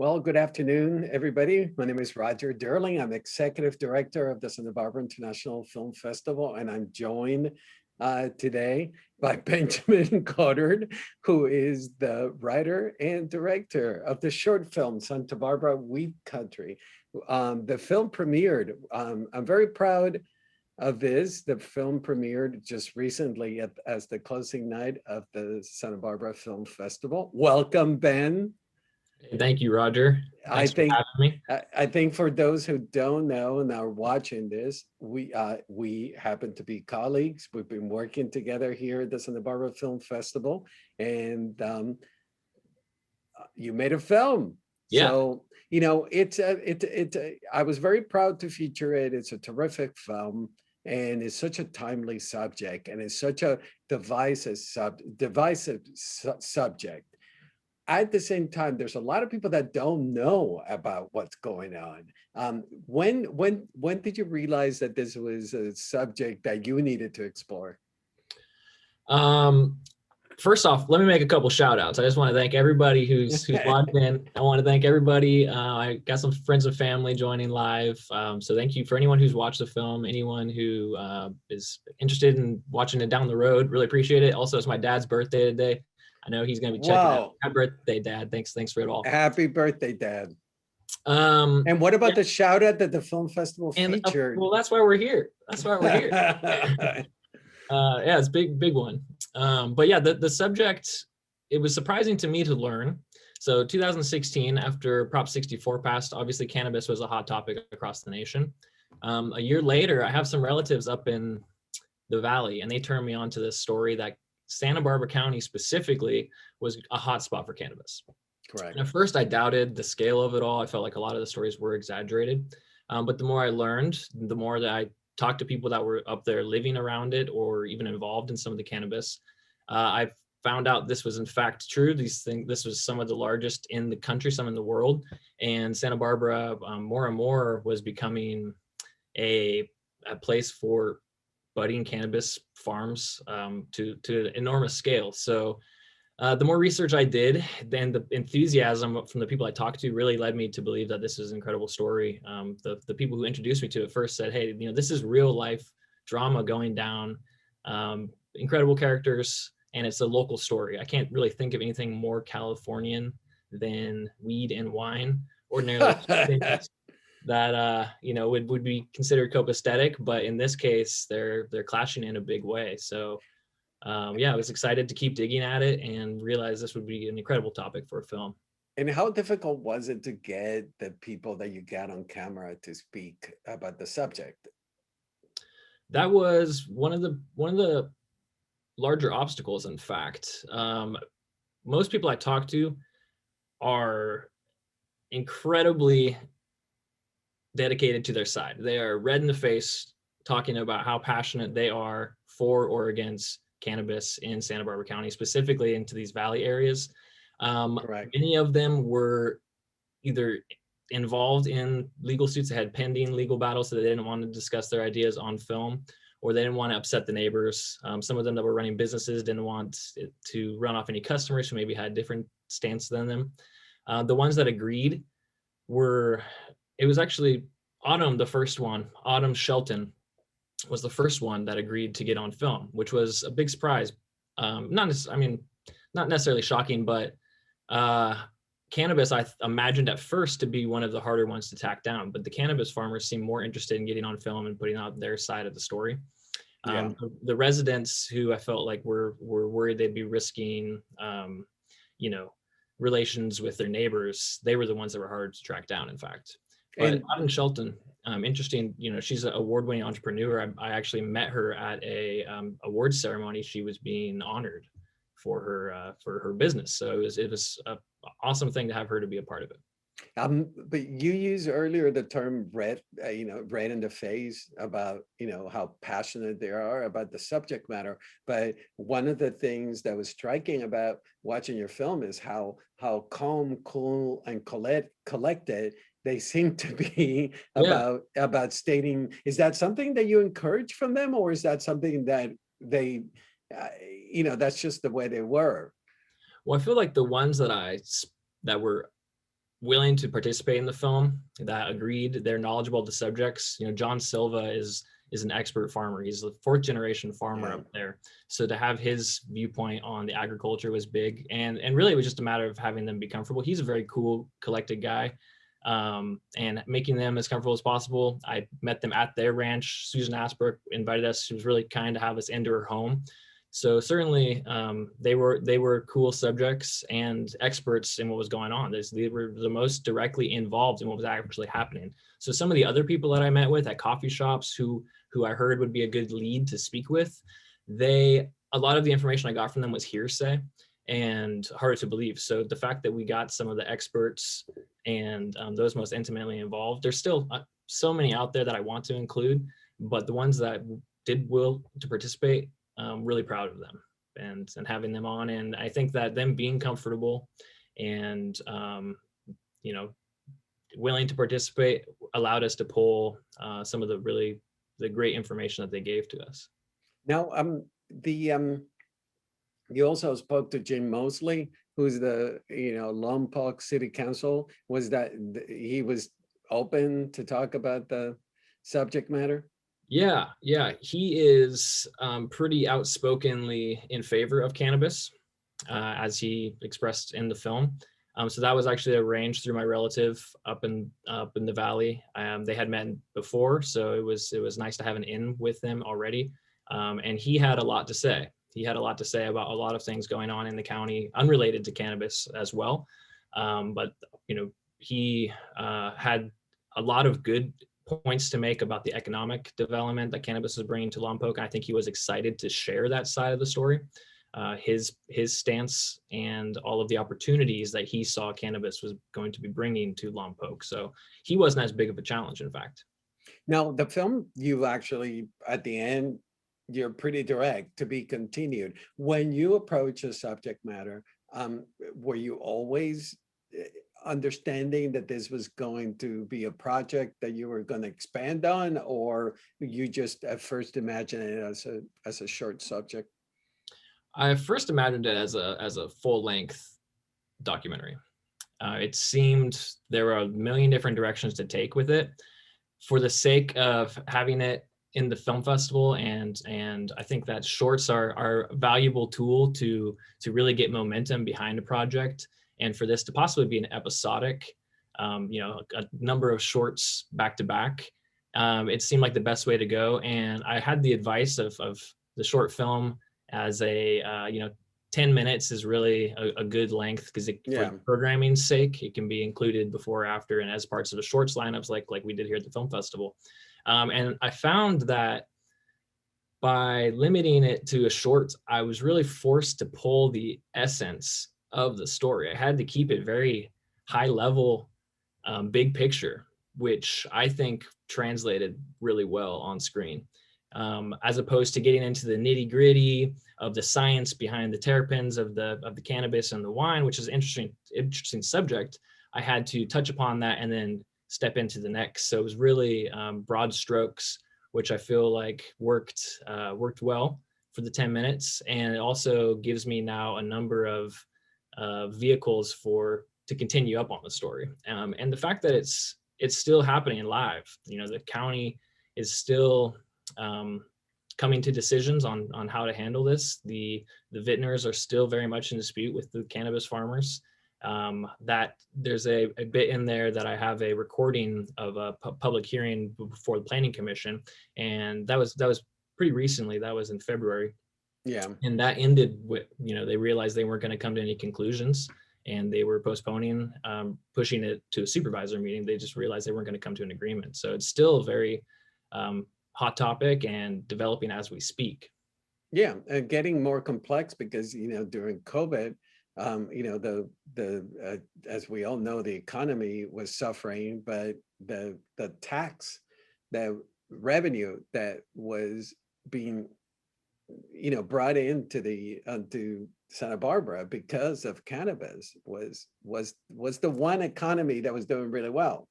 Well, good afternoon, everybody. My name is Roger Derling. I'm Executive Director of the Santa Barbara International Film Festival, and I'm joined today by Benjamin Goedert, who is the writer and director of the short film Santa Barbara Wheat Country. The film premiered. I'm very proud of this. The film premiered just recently as the closing night of the Santa Barbara Film Festival. Welcome, Ben. Thank you, Roger. Thanks for having me. I think for those who don't know and are watching this, we happen to be colleagues. We've been working together here at the Santa Barbara Film Festival, and you made a film. Yeah. So I was very proud to feature it. It's a terrific film, and it's such a timely subject, and it's such a divisive subject. At the same time, there's a lot of people that don't know about what's going on. When did you realize that this was a subject that you needed to explore? First off, let me make a couple shout outs. I just want to thank everybody who's logged in. I want to thank everybody. I got some friends and family joining live. So thank you for anyone who's watched the film, anyone who is interested in watching it down the road. Really appreciate it. Also, it's my dad's birthday today. I know he's going to be checking out. Happy birthday, Dad. Thanks for it all. Happy birthday, Dad. And what about the shout out that the film festival featured? Well, that's why we're here. Yeah, it's big one. But yeah, the subject, it was surprising to me to learn. So 2016, after Prop 64 passed, obviously cannabis was a hot topic across the nation. A year later, I have some relatives up in the Valley, and they turned me on to this story that Santa Barbara County specifically was a hot spot for cannabis. Correct. And at first, I doubted the scale of it all. I felt like a lot of the stories were exaggerated. But the more I learned, the more that I talked to people that were up there living around it or even involved in some of the cannabis, I found out this was in fact true. This was some of the largest in the country, some in the world. And Santa Barbara more and more was becoming a place for budding cannabis farms to an enormous scale. So the more research I did, then the enthusiasm from the people I talked to really led me to believe that this is an incredible story. The people who introduced me to it first said, hey, this is real life drama going down, incredible characters, and it's a local story. I can't really think of anything more Californian than weed and wine. Ordinarily, that would be considered copacetic, but in this case they're clashing in a big way. So yeah, I was excited to keep digging at it and realize this would be an incredible topic for a film. And how difficult was it to get the people that you got on camera to speak about the subject? That was one of the larger obstacles, in fact. Most people I talk to are incredibly dedicated to their side. They are red in the face talking about how passionate they are for or against cannabis in Santa Barbara County, specifically into these valley areas. Many of them were either involved in legal suits that had pending legal battles, so they didn't want to discuss their ideas on film, or they didn't want to upset the neighbors. Some of them that were running businesses didn't want it to run off any customers who maybe had different stance than them. The ones that agreed it was actually Autumn, the first one. Autumn Shelton was the first one that agreed to get on film, which was a big surprise. Not necessarily shocking, but cannabis I imagined at first to be one of the harder ones to tack down, but the cannabis farmers seemed more interested in getting on film and putting out their side of the story. Yeah. The residents who I felt like were worried they'd be risking, relations with their neighbors, they were the ones that were hard to track down, in fact. But Autumn Shelton, interesting, she's an award-winning entrepreneur. I actually met her at a awards ceremony. She was being honored for her business. So it was an awesome thing to have her to be a part of it. But you used earlier the term red in the face about, how passionate they are about the subject matter. But one of the things that was striking about watching your film is how calm, cool, and collected they seem to be about stating. Is that something that you encourage from them, or is that something that they, that's just the way they were? Well, I feel like the ones that were willing to participate in the film, that agreed, they're knowledgeable of the subjects. You know, John Silva is an expert farmer. He's the fourth generation farmer up there. So to have his viewpoint on the agriculture was big. And really it was just a matter of having them be comfortable. He's a very cool, collected guy, and making them as comfortable as possible. I met them at their ranch. Susan Asbrook invited us. She was really kind to have us into her home. So certainly they were cool subjects and experts in what was going on. They were the most directly involved in what was actually happening. So some of the other people that I met with at coffee shops who I heard would be a good lead to speak with, a lot of the information I got from them was hearsay and hard to believe. So the fact that we got some of the experts and those most intimately involved, there's still so many out there that I want to include, but the ones that did will to participate, really proud of them and having them on. And I think that them being comfortable and, you know, willing to participate allowed us to pull some of the great information that they gave to us. Now, you also spoke to Jim Mosley, who's the, Lompoc City Council. Was that he was open to talk about the subject matter? Yeah, he is pretty outspokenly in favor of cannabis, as he expressed in the film. So that was actually arranged through my relative up in the valley. They had met before, so it was nice to have an in with them already. And he had a lot to say. He had a lot to say about a lot of things going on in the county, unrelated to cannabis as well. But he had a lot of good points to make about the economic development that cannabis is bringing to Lompoc. I think he was excited to share that side of the story, his stance and all of the opportunities that he saw cannabis was going to be bringing to Lompoc. So he wasn't as big of a challenge, in fact. Now, the film, you actually, at the end, you're pretty direct, to be continued. When you approach a subject matter, were you always understanding that this was going to be a project that you were going to expand on, or you just at first imagined it as a short subject? I first imagined it as a full-length documentary. It seemed there were a million different directions to take with it. For the sake of having it in the film festival, and I think that shorts are a valuable tool to really get momentum behind a project. And for this to possibly be an episodic, a number of shorts back to back, it seemed like the best way to go. And I had the advice of the short film as 10 minutes is really a good length, because for programming's sake, it can be included before or after and as parts of the shorts lineups like we did here at the film festival. And I found that by limiting it to a short, I was really forced to pull the essence of the story. I had to keep it very high level, big picture, which I think translated really well on screen, as opposed to getting into the nitty gritty of the science behind the terpenes of the cannabis and the wine, which is an interesting subject. I had to touch upon that and then step into the next. So it was really broad strokes, which I feel like worked well for the 10 minutes. And it also gives me now a number of vehicles to continue up on the story. And the fact that it's still happening live, the county is still coming to decisions on how to handle this. The vintners are still very much in dispute with the cannabis farmers. That there's a bit in there that I have a recording of a public hearing before the Planning Commission, and that was pretty recently. That was in February. Yeah. And that ended with, they realized they weren't going to come to any conclusions, and they were postponing, pushing it to a supervisor meeting. They just realized they weren't going to come to an agreement. So it's still a very hot topic and developing as we speak. Yeah, and getting more complex because, during COVID, as we all know, the economy was suffering, but the tax, the revenue that was being brought into Santa Barbara because of cannabis was the one economy that was doing really well.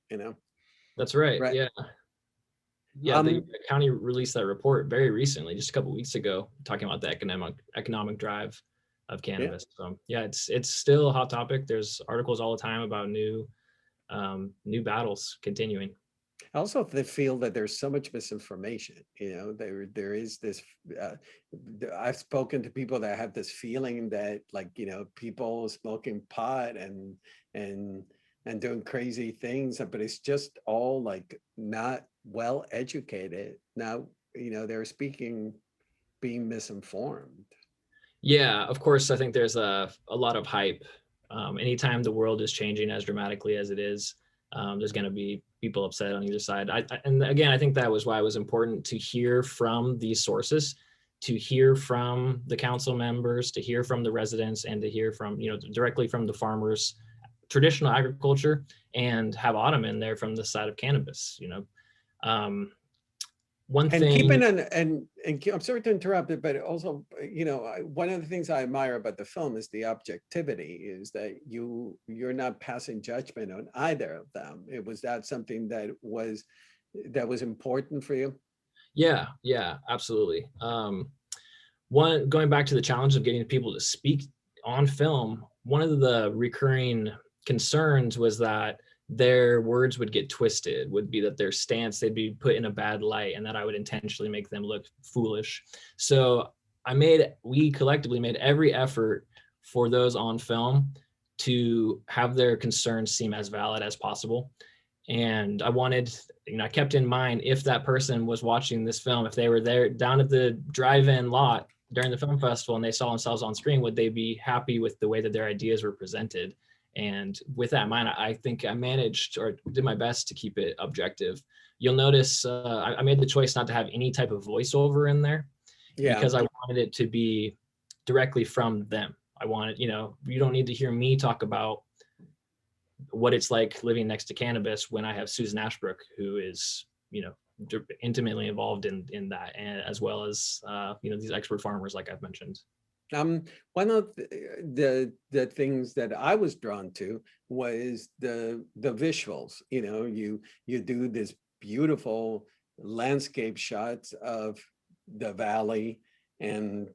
That's right. Yeah. The county released that report very recently, just a couple of weeks ago, talking about the economic drive of cannabis. Yeah. So it's still a hot topic. There's articles all the time about new new battles continuing. I also feel that there's so much misinformation. There is this. Uh, I've spoken to people that have this feeling that, like, people smoking pot and and doing crazy things, but it's just all like not well educated. Now, they're speaking, being misinformed. Yeah, of course, I think there's a lot of hype. Anytime the world is changing as dramatically as it is, there's going to be people upset on either side. And again, I think that was why it was important to hear from these sources, to hear from the council members, to hear from the residents, and to hear from, directly from the farmers, traditional agriculture, and have Autumn in there from the side of cannabis. Um, One And keeping thing. I'm sorry to interrupt it, but also, one of the things I admire about the film is the objectivity, is that you're not passing judgment on either of them. Was that something that was important for you? Yeah, absolutely. One, going back to the challenge of getting people to speak on film, one of the recurring concerns was that their words would get twisted, would be that their stance, they'd be put in a bad light, and that I would intentionally make them look foolish. So we collectively made every effort for those on film to have their concerns seem as valid as possible. And I kept in mind, if that person was watching this film, if they were there down at the drive-in lot during the film festival and they saw themselves on screen, would they be happy with the way that their ideas were presented? And with that in mind, I think I managed, or did my best, to keep it objective. You'll notice I made the choice not to have any type of voiceover in there, Yeah. because I wanted it to be directly from them. I wanted, you don't need to hear me talk about what it's like living next to cannabis when I have Susan Ashbrook, who is, intimately involved in that, and as well as, these expert farmers, like I've mentioned. One of the things that I was drawn to was the visuals. You do this beautiful landscape shots of the valley and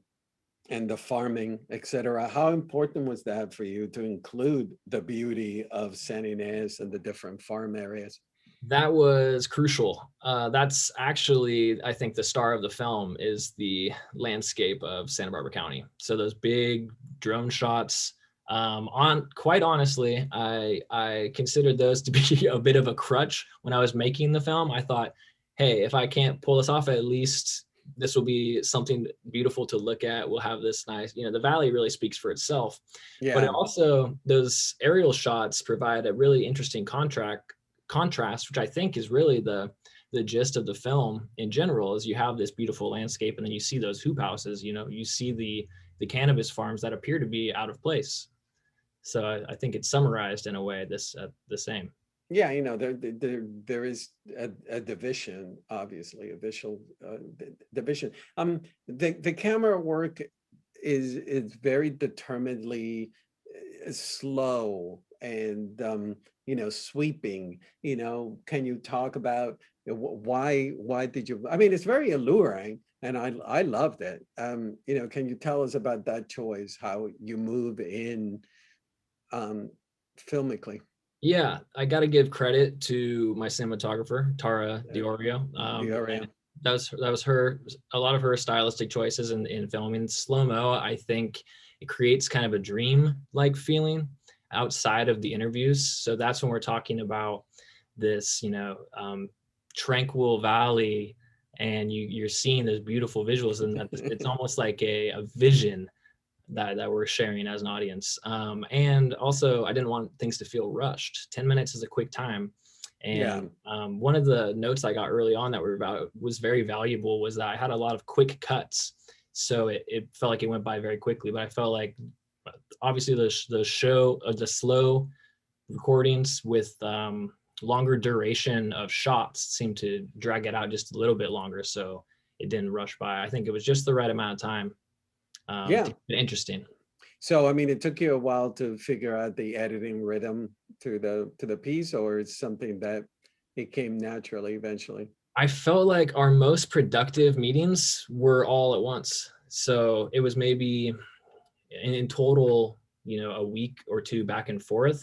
the farming, etc. How important was that for you to include the beauty of San Ynez and the different farm areas? That was crucial. That's actually, I think, the star of the film is the landscape of Santa Barbara County. So those big drone shots, quite honestly, I considered those to be a bit of a crutch when I was making the film. I thought, hey, if I can't pull this off, at least this will be something beautiful to look at. We'll have this nice, the valley really speaks for itself. Yeah. But also those aerial shots provide a really interesting contrast, which I think is really the gist of the film in general. Is you have this beautiful landscape, and then you see those hoop houses. You see the cannabis farms that appear to be out of place. So I think it's summarized in a way the same. Yeah, there is a division, obviously, a visual division. The camera work is very determinedly slow and sweeping. Can you talk about why did you? I mean, it's very alluring, and I loved it. Can you tell us about that choice, how you move in filmically? Yeah, I got to give credit to my cinematographer, Tara Diorio. Area. That was a lot of her stylistic choices in filming slow-mo. I think it creates kind of a dream-like feeling outside of the interviews. So that's when we're talking about this, tranquil valley, and you're seeing those beautiful visuals, and that it's almost like a vision that we're sharing as an audience. And also, I didn't want things to feel rushed. 10 minutes is a quick time. And one of the notes I got early on that was very valuable was that I had a lot of quick cuts. So it felt like it went by very quickly, but I felt like obviously the slow recordings with longer duration of shots seemed to drag it out just a little bit longer. So it didn't rush by. I think it was just the right amount of time. Interesting. So, I mean, it took you a while to figure out the editing rhythm to the piece, or it's something that it came naturally eventually? I felt like our most productive meetings were all at once. So it was maybe in total, a week or two back and forth,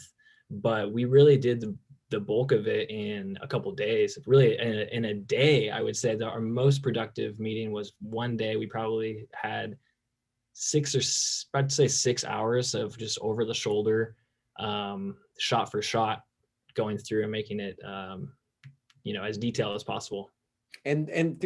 but we really did the bulk of it in a couple days. Really, in a day, I would say that our most productive meeting was one day. We probably had I'd say 6 hours of just over the shoulder, shot for shot, going through and making it, as detailed as possible. And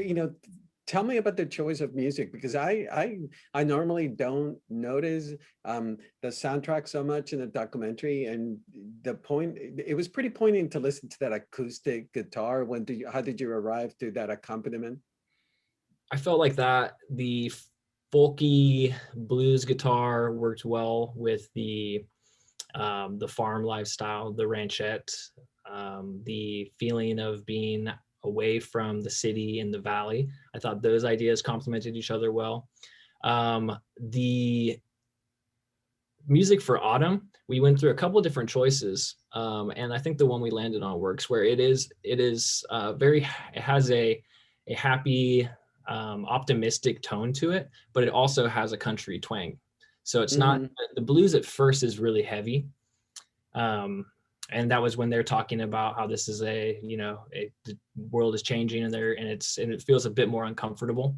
tell me about the choice of music, because I normally don't notice the soundtrack so much in a documentary, and it was pretty poignant to listen to that acoustic guitar. How did you arrive to that accompaniment? I felt like that the folky blues guitar worked well with the farm lifestyle, the ranchette, the feeling of being away from the city in the valley. I thought those ideas complemented each other well. The music for Autumn, we went through a couple of different choices, and I think the one we landed on works, where it has a happy, optimistic tone to it, but it also has a country twang. So it's not, the blues at first is really heavy. And that was when they're talking about how this is the world is changing, and it feels a bit more uncomfortable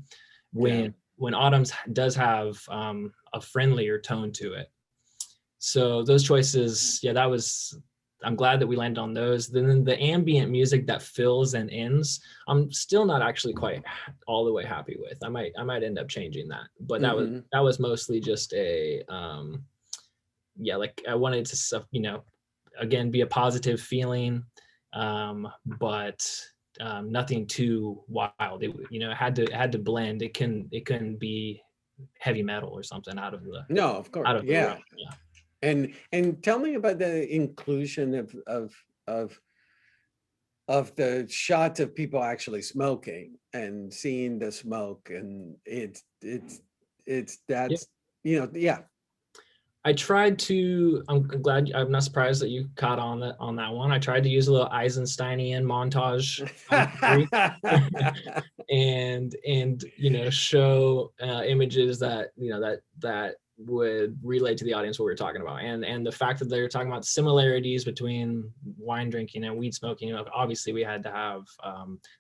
when Autumn's does have a friendlier tone to it. So those choices, I'm glad that we landed on those. Then the ambient music that fills and ends, I'm still not actually quite all the way happy with. I might end up changing that, but that was mostly just I wanted to, again, be a positive feeling, but nothing too wild. It had to blend. It couldn't be heavy metal or something out of the of course, out of the realm. yeah. And tell me about the inclusion of the shots of people actually smoking and seeing the smoke, and yeah. I tried to. I'm not surprised that you caught on that one. I tried to use a little Eisensteinian montage, and show images that would relate to the audience what we were talking about, and the fact that they're talking about similarities between wine drinking and weed smoking. Obviously, we had to have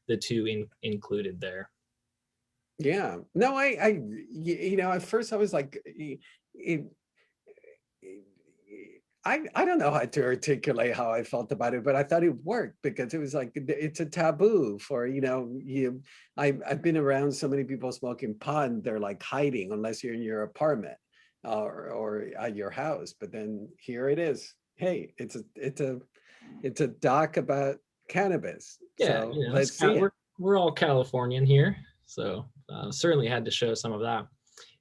the two included there. Yeah. No, at first I was like, I don't know how to articulate how I felt about it, but I thought it worked, because it was like, it's a taboo for, I've been around so many people smoking pot, and they're like hiding unless you're in your apartment or at your house. But then here it is. Hey, it's a doc about cannabis. Yeah, so let's see. We're all Californian here, so certainly had to show some of that.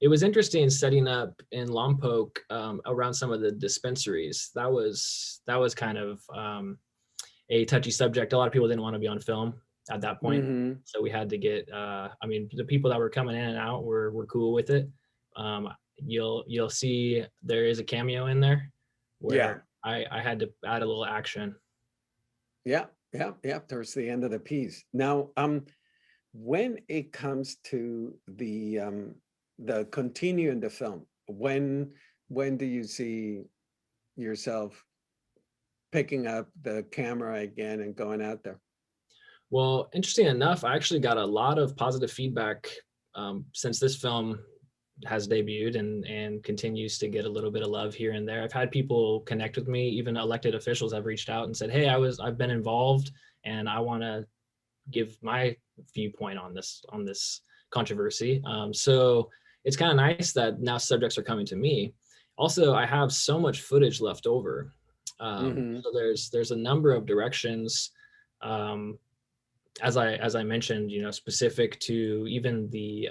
It was interesting setting up in Lompoc around some of the dispensaries. That was kind of a touchy subject. A lot of people didn't want to be on film at that point, so we had to get. The people that were coming in and out were cool with it. You'll see there is a cameo in there where I had to add a little action. Yeah. Towards the end of the piece. Now, when it comes to the continue in the film, when do you see yourself picking up the camera again and going out there? Well, interesting enough, I actually got a lot of positive feedback since this film has debuted and continues to get a little bit of love here and there. I've had people connect with me, even elected officials have reached out and said, hey, I've been involved and I want to give my viewpoint on this controversy. So it's kind of nice that now subjects are coming to me. Also, I have so much footage left over. So there's a number of directions, as I mentioned, specific to even the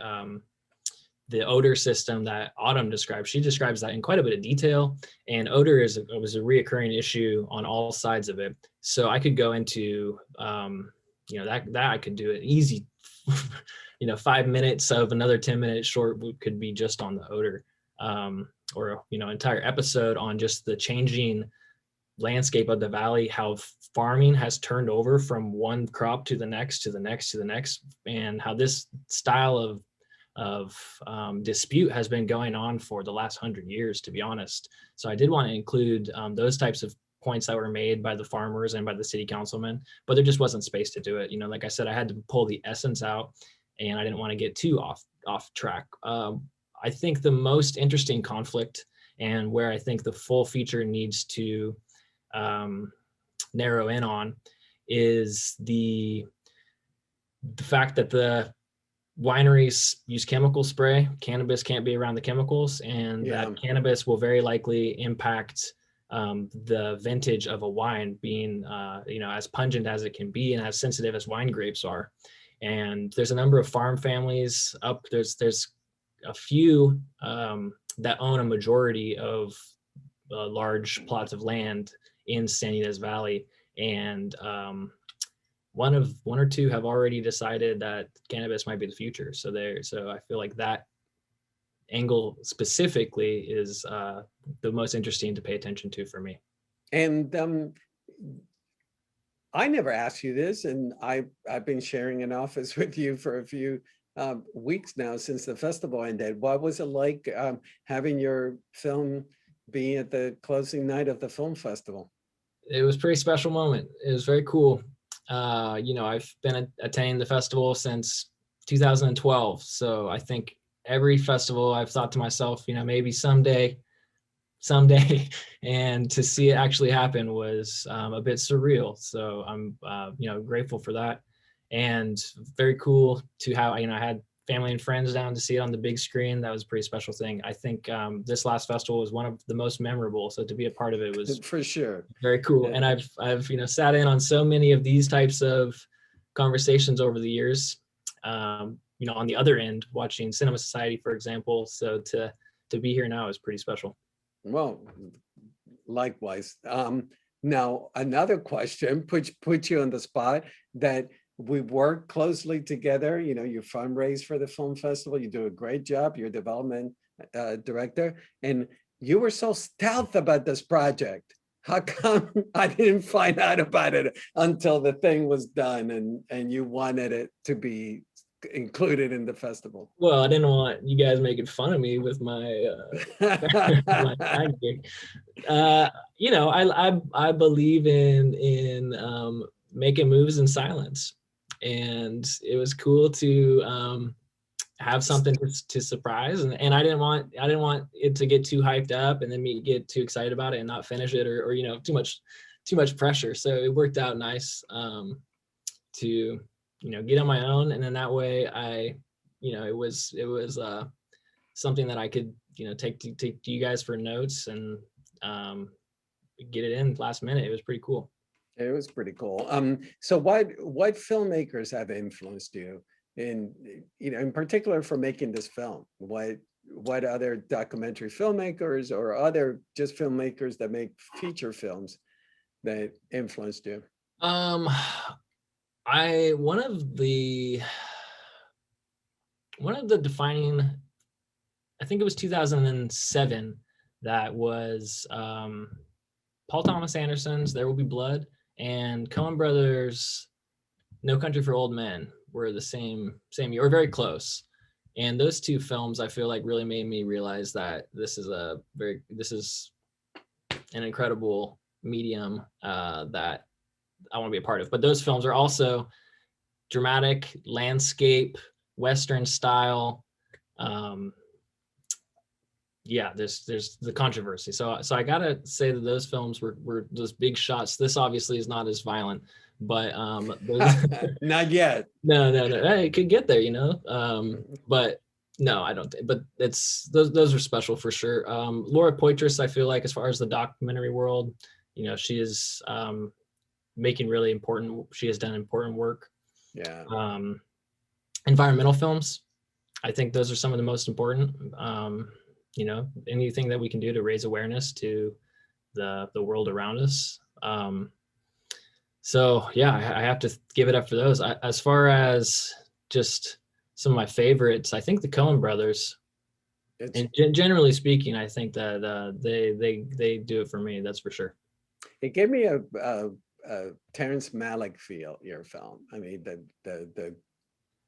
odor system that Autumn describes. She describes that in quite a bit of detail, and odor was a reoccurring issue on all sides of it. So I could go into that I could do it easy. 5 minutes of another 10-minute short could be just on the odor, or entire episode on just the changing landscape of the valley, how farming has turned over from one crop to the next to the next to the next, and how this style of dispute has been going on for the last 100 years, to be honest. So I did want to include those types of points that were made by the farmers and by the city councilmen, but there just wasn't space to do it. You know, like I said, I had to pull the essence out, and I didn't want to get too off track. I think the most interesting conflict, and where I think the full feature needs to narrow in on, is the fact that the wineries use chemical spray. Cannabis can't be around the chemicals, and Yeah. that cannabis will very likely impact the vintage of a wine, being as pungent as it can be and as sensitive as wine grapes are. And there's a number of farm families up there's a few that own a majority of large plots of land in San Ynez Valley, and one or two have already decided that cannabis might be the future. So I feel like that angle specifically is the most interesting to pay attention to for me. And I never asked you this, and I've been sharing an office with you for a few weeks now since the festival ended. What was it like having your film be at the closing night of the film festival? It was a pretty special moment. It was very cool. I've been attending the festival since 2012. So I think every festival I've thought to myself, maybe someday, and to see it actually happen was a bit surreal. So I'm, grateful for that, and very cool to have, I had family and friends down to see it on the big screen. That was a pretty special thing. I think this last festival was one of the most memorable. So to be a part of it was for sure very cool. Yeah. And I've sat in on so many of these types of conversations over the years. On the other end, watching Cinema Society, for example. So to be here now is pretty special. Well, likewise. Now another question, put you on the spot, that we work closely together. You fundraise for the film festival. You do a great job. You're a development director, and you were so stealth about this project. How come I didn't find out about it until the thing was done and you wanted it to be included in the festival? Well, I didn't want you guys making fun of me with my my side gig. I believe in making moves in silence, and it was cool to have something to surprise, and I didn't want it to get too hyped up and then me get too excited about it and not finish it, or too much pressure. So it worked out nice to get on my own, and then that way it was something that I could take to you guys for notes and get it in last minute. It was pretty cool. It was pretty cool. So what filmmakers have influenced you in particular for making this film? What other documentary filmmakers or other just filmmakers that make feature films that influenced you? One of the defining, I think it was 2007, that was Paul Thomas Anderson's There Will Be Blood, and Coen Brothers' No Country for Old Men were the same year, or very close. And those two films, I feel like, really made me realize that this is an incredible medium that I want to be a part of. But those films are also dramatic, landscape, Western style. There's the controversy. So I gotta say that those films were those big shots. This obviously is not as violent, but not yet. No. Hey, it could get there, but no, I don't think. But it's those are special for sure. Laura Poitras, I feel like, as far as the documentary world, she is making really important. She has done important work. Yeah. Environmental films, I think those are some of the most important. Anything that we can do to raise awareness to the world around us. So yeah, I have to give it up for those. As far as just some of my favorites, I think the Coen Brothers. And generally speaking, I think that they do it for me. That's for sure. It gave me a Terrence Malick feel, your film. I mean, the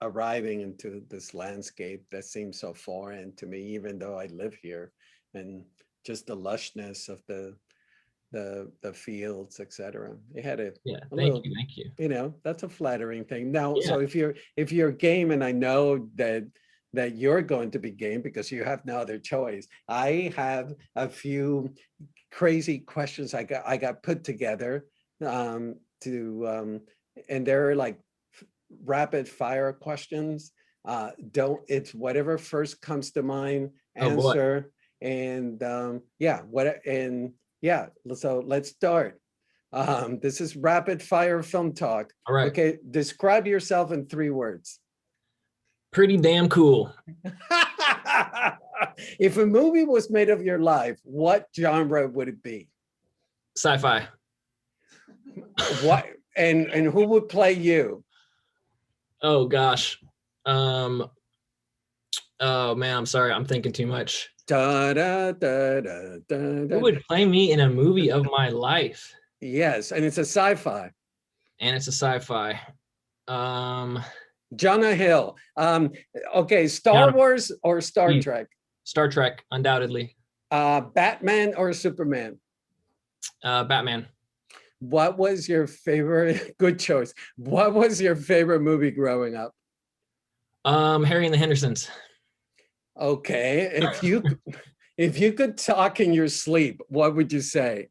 arriving into this landscape that seems so foreign to me, even though I live here, and just the lushness of the the fields, etc. It had Yeah, a thank little, you, thank you. that's a flattering thing. Now, Yeah. so if you're game, and I know that you're going to be game because you have no other choice, I have a few crazy questions I got put together to and they're like rapid fire questions. Don't It's whatever first comes to mind, Oh boy. answer. And yeah, so let's start. This is rapid fire film talk. All right. Okay, describe yourself in 3 words. Pretty damn cool. If a movie was made of your life, what genre would it be? Sci-fi. What and who would play you? Oh gosh. Oh man, I'm sorry. I'm thinking too much. Da, da, da, da, da, Who da. would play me in a movie of my life? Yes, and it's a sci-fi. And it's a sci-fi. Jonah Hill. Okay, Star Keanu Wars or Star Reeves. Trek? Star Trek, undoubtedly. Batman or Superman? Batman. What was your favorite? Good choice. What was your favorite movie growing up? Harry and the Hendersons. Okay, if you could talk in your sleep, what would you say?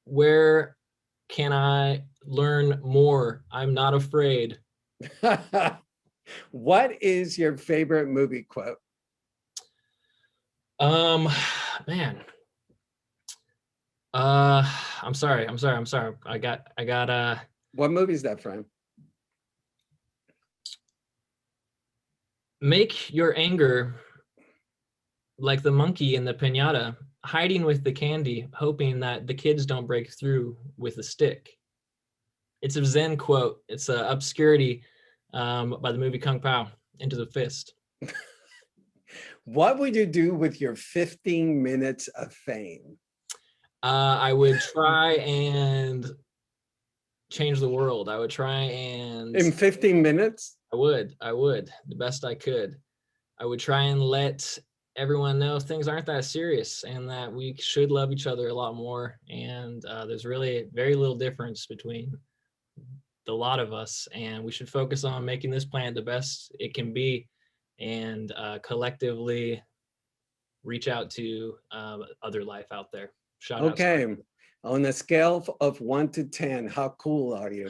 Where can I learn more? I'm not afraid. What is your favorite movie quote? Man. I'm sorry. I got What movie is that from? make your anger like the monkey in the piñata, hiding with the candy, hoping that the kids don't break through with a stick. It's a Zen quote. It's a obscurity by the movie Kung Pao, Into the Fist. What would you do with your 15 minutes of fame? I would try and change the world. I would try and In 15 minutes? I would the best I could. I would try and let everyone know things aren't that serious and that we should love each other a lot more. And there's really very little difference between the lot of us, and we should focus on making this planet the best it can be, and collectively reach out to other life out there. Shout out. Okay. On a scale of 1 to 10, how cool are you?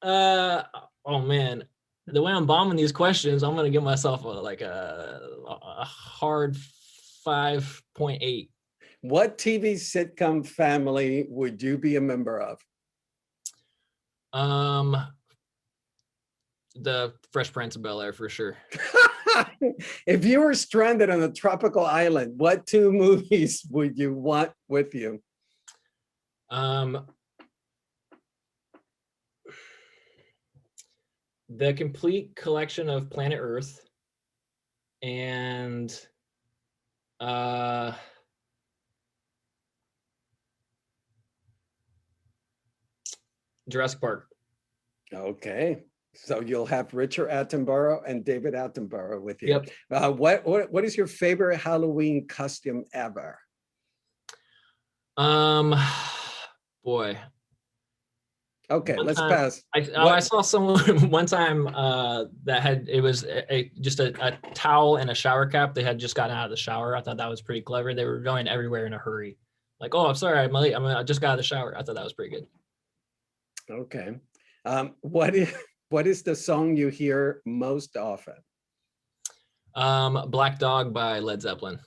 Oh man, the way I'm bombing these questions, I'm gonna give myself a hard 5.8. What TV sitcom family would you be a member of? The Fresh Prince of Bel-Air for sure. If you were stranded on a tropical island, what 2 movies would you want with you? The complete collection of Planet Earth and Jurassic Park. Okay. So you'll have Richard Attenborough and David Attenborough with you. Yep. What is your favorite Halloween costume ever? Boy. Okay, One let's time, pass. I saw someone one time that had, it was just a towel and a shower cap. They had just gotten out of the shower. I thought that was pretty clever. They were going everywhere in a hurry. Like, oh, I'm sorry, I'm late. I just got out of the shower. I thought that was pretty good. Okay. What is the song you hear most often? Black Dog by Led Zeppelin.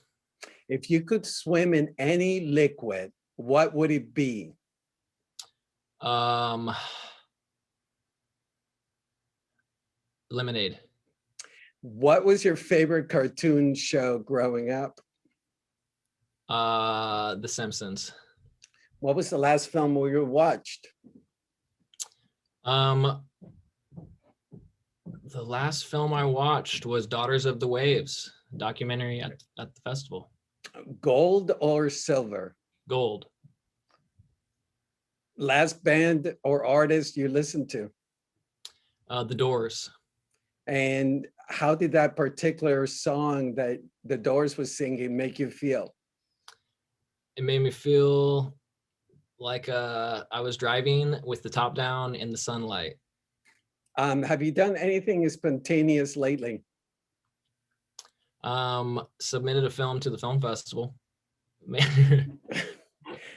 If you could swim in any liquid, what would it be? Lemonade. What was your favorite cartoon show growing up? The Simpsons. What was the last film you watched? The last film I watched was Daughters of the Waves, documentary at the festival. Gold or silver? Gold. Last band or artist you listened to? The Doors. And how did that particular song that the Doors was singing make you feel? It made me feel like I was driving with the top down in the sunlight. Have you done anything spontaneous lately? Submitted a film to the film festival. Man.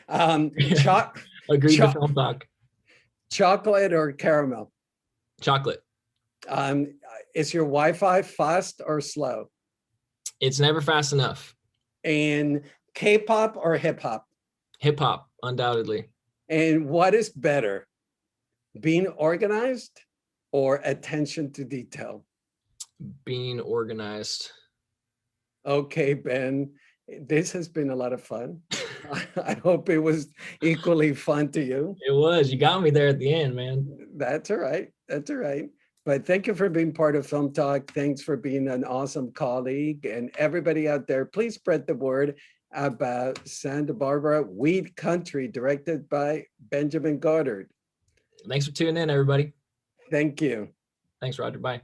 Cho- Agreed to cho- film talk. chocolate or caramel? Chocolate. Um, is your Wi-Fi fast or slow? It's never fast enough. And K-pop or hip hop? Hip hop, undoubtedly. And what is better, being organized or attention to detail? Being organized. Okay, Ben, this has been a lot of fun. I hope it was equally fun to you. It was. You got me there at the end, man. That's all right. That's all right. But thank you for being part of Film Talk. Thanks for being an awesome colleague. And everybody out there, please spread the word about Santa Barbara Weed Country, directed by Benjamin Goedert. Thanks for tuning in, everybody. Thank you. Thanks, Roger. Bye.